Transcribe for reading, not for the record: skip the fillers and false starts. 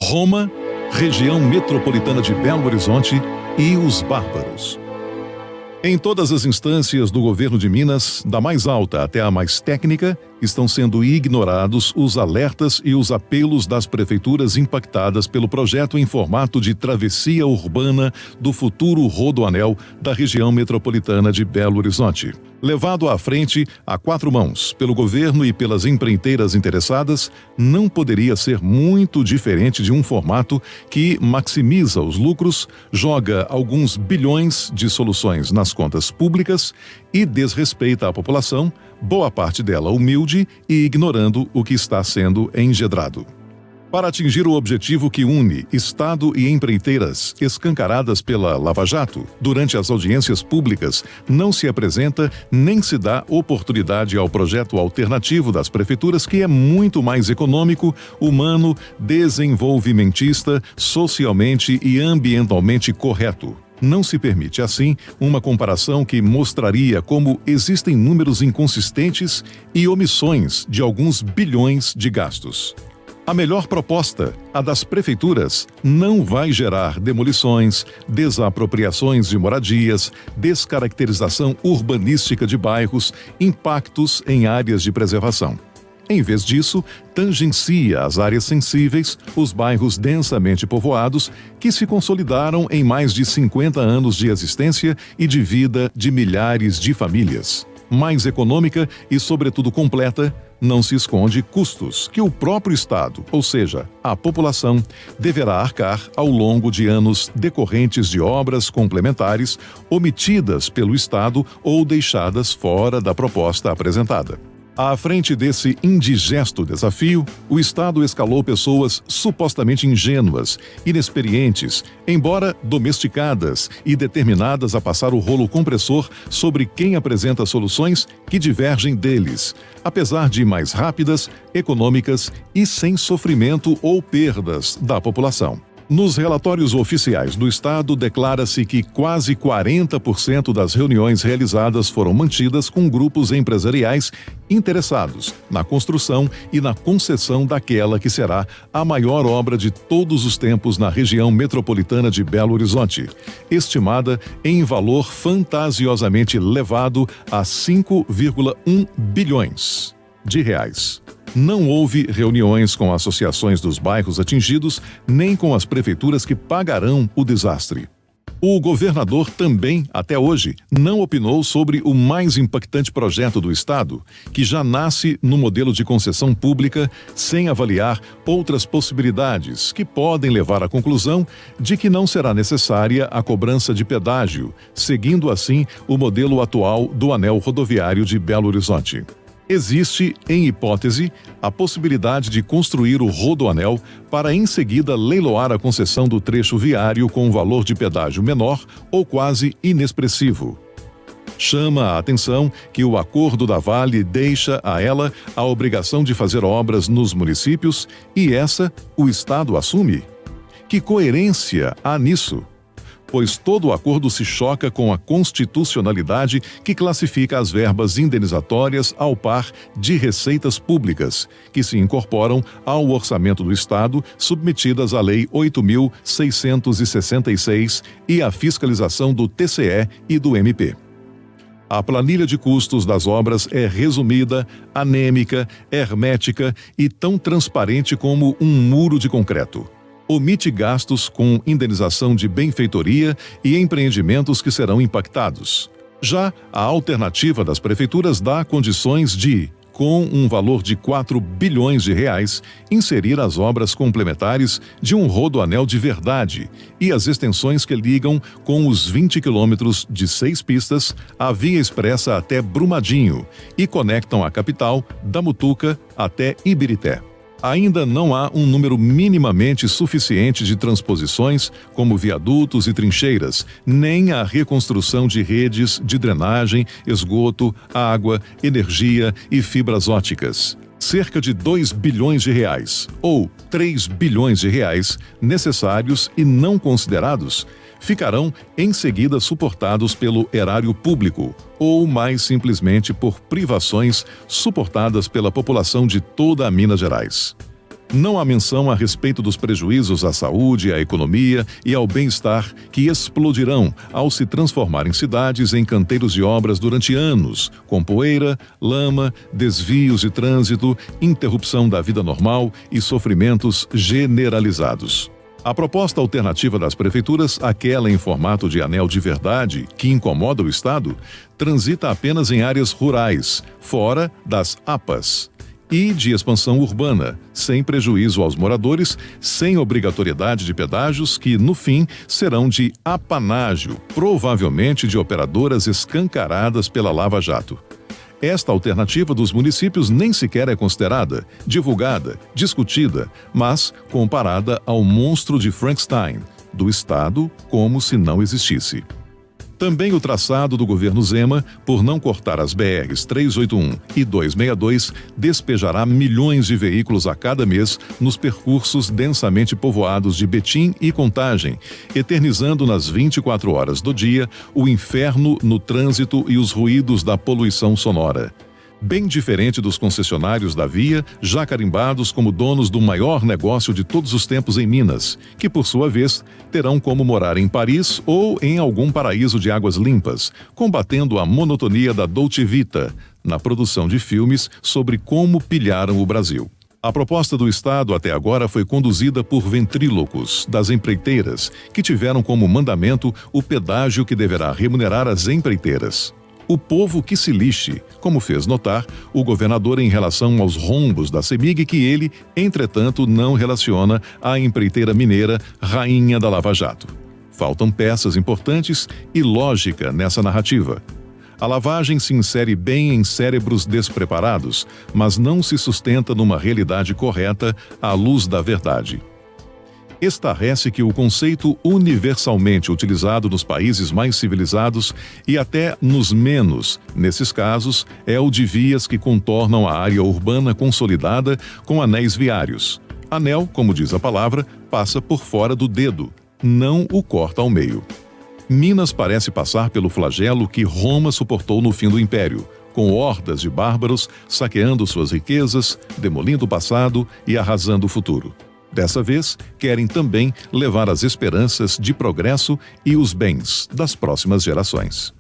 Roma, região metropolitana de Belo Horizonte e os bárbaros. Em todas as instâncias do governo de Minas, da mais alta até a mais técnica, estão sendo ignorados os alertas e os apelos das prefeituras impactadas pelo projeto em formato de travessia urbana do futuro rodoanel da região metropolitana de Belo Horizonte. Levado à frente a quatro mãos pelo governo e pelas empreiteiras interessadas, não poderia ser muito diferente de um formato que maximiza os lucros, joga alguns bilhões de soluções nas contas públicas e desrespeita a população, boa parte dela humilde e ignorando o que está sendo engendrado. Para atingir o objetivo que une Estado e empreiteiras escancaradas pela Lava Jato, durante as audiências públicas, não se apresenta nem se dá oportunidade ao projeto alternativo das prefeituras, que é muito mais econômico, humano, desenvolvimentista, socialmente e ambientalmente correto. Não se permite, assim, uma comparação que mostraria como existem números inconsistentes e omissões de alguns bilhões de gastos. A melhor proposta, a das prefeituras, não vai gerar demolições, desapropriações de moradias, descaracterização urbanística de bairros, impactos em áreas de preservação. Em vez disso, tangencia as áreas sensíveis, os bairros densamente povoados, que se consolidaram em mais de 50 anos de existência e de vida de milhares de famílias. Mais econômica e, sobretudo, completa, não se esconde custos que o próprio Estado, ou seja, a população, deverá arcar ao longo de anos decorrentes de obras complementares omitidas pelo Estado ou deixadas fora da proposta apresentada. À frente desse indigesto desafio, o Estado escalou pessoas supostamente ingênuas, inexperientes, embora domesticadas e determinadas a passar o rolo compressor sobre quem apresenta soluções que divergem deles, apesar de mais rápidas, econômicas e sem sofrimento ou perdas da população. Nos relatórios oficiais do Estado, declara-se que quase 40% das reuniões realizadas foram mantidas com grupos empresariais interessados na construção e na concessão daquela que será a maior obra de todos os tempos na região metropolitana de Belo Horizonte, estimada em valor fantasiosamente elevado a 5,1 bilhões de reais. Não houve reuniões com associações dos bairros atingidos, nem com as prefeituras que pagarão o desastre. O governador também, até hoje, não opinou sobre o mais impactante projeto do Estado, que já nasce no modelo de concessão pública, sem avaliar outras possibilidades que podem levar à conclusão de que não será necessária a cobrança de pedágio, seguindo assim o modelo atual do anel rodoviário de Belo Horizonte. Existe, em hipótese, a possibilidade de construir o rodoanel para em seguida leiloar a concessão do trecho viário com um valor de pedágio menor ou quase inexpressivo. Chama a atenção que o acordo da Vale deixa a ela a obrigação de fazer obras nos municípios e essa o Estado assume. Que coerência há nisso? Pois todo o acordo se choca com a constitucionalidade que classifica as verbas indenizatórias ao par de receitas públicas, que se incorporam ao orçamento do Estado, submetidas à Lei 8.666 e à fiscalização do TCE e do MP. A planilha de custos das obras é resumida, anêmica, hermética e tão transparente como um muro de concreto. Omite gastos com indenização de benfeitoria e empreendimentos que serão impactados. Já a alternativa das prefeituras dá condições de, com um valor de 4 bilhões de reais, inserir as obras complementares de um rodoanel de verdade e as extensões que ligam com os 20 quilômetros de 6 pistas a via expressa até Brumadinho e conectam a capital, da Mutuca até Ibirité. Ainda não há um número minimamente suficiente de transposições, como viadutos e trincheiras, nem a reconstrução de redes de drenagem, esgoto, água, energia e fibras óticas. cerca de 2 bilhões de reais, ou 3 bilhões de reais, necessários e não considerados, ficarão em seguida suportados pelo erário público, ou mais simplesmente por privações suportadas pela população de toda a Minas Gerais. Não há menção a respeito dos prejuízos à saúde, à economia e ao bem-estar que explodirão ao se transformarem cidades em canteiros de obras durante anos, com poeira, lama, desvios de trânsito, interrupção da vida normal e sofrimentos generalizados. A proposta alternativa das prefeituras, aquela em formato de anel de verdade, que incomoda o Estado, transita apenas em áreas rurais, fora das APAs, e de expansão urbana, sem prejuízo aos moradores, sem obrigatoriedade de pedágios que, no fim, serão de apanágio, provavelmente de operadoras escancaradas pela Lava Jato. Esta alternativa dos municípios nem sequer é considerada, divulgada, discutida, mas comparada ao monstro de Frankenstein, do Estado como se não existisse. Também o traçado do governo Zema, por não cortar as BRs 381 e 262, despejará milhões de veículos a cada mês nos percursos densamente povoados de Betim e Contagem, eternizando nas 24 horas do dia o inferno no trânsito e os ruídos da poluição sonora. Bem diferente dos concessionários da via, já carimbados como donos do maior negócio de todos os tempos em Minas, que, por sua vez, terão como morar em Paris ou em algum paraíso de águas limpas, combatendo a monotonia da Dolce Vita, na produção de filmes sobre como pilharam o Brasil. A proposta do Estado até agora foi conduzida por ventrílocos das empreiteiras, que tiveram como mandamento o pedágio que deverá remunerar as empreiteiras. O povo que se lixe, como fez notar o governador em relação aos rombos da CEMIG que ele, entretanto, não relaciona à empreiteira mineira rainha da Lava Jato. Faltam peças importantes e lógica nessa narrativa. A lavagem se insere bem em cérebros despreparados, mas não se sustenta numa realidade correta à luz da verdade. Estarrece que o conceito universalmente utilizado nos países mais civilizados e até nos menos, nesses casos, é o de vias que contornam a área urbana consolidada com anéis viários. Anel, como diz a palavra, passa por fora do dedo, não o corta ao meio. Minas parece passar pelo flagelo que Roma suportou no fim do Império, com hordas de bárbaros saqueando suas riquezas, demolindo o passado e arrasando o futuro. Dessa vez, querem também levar as esperanças de progresso e os bens das próximas gerações.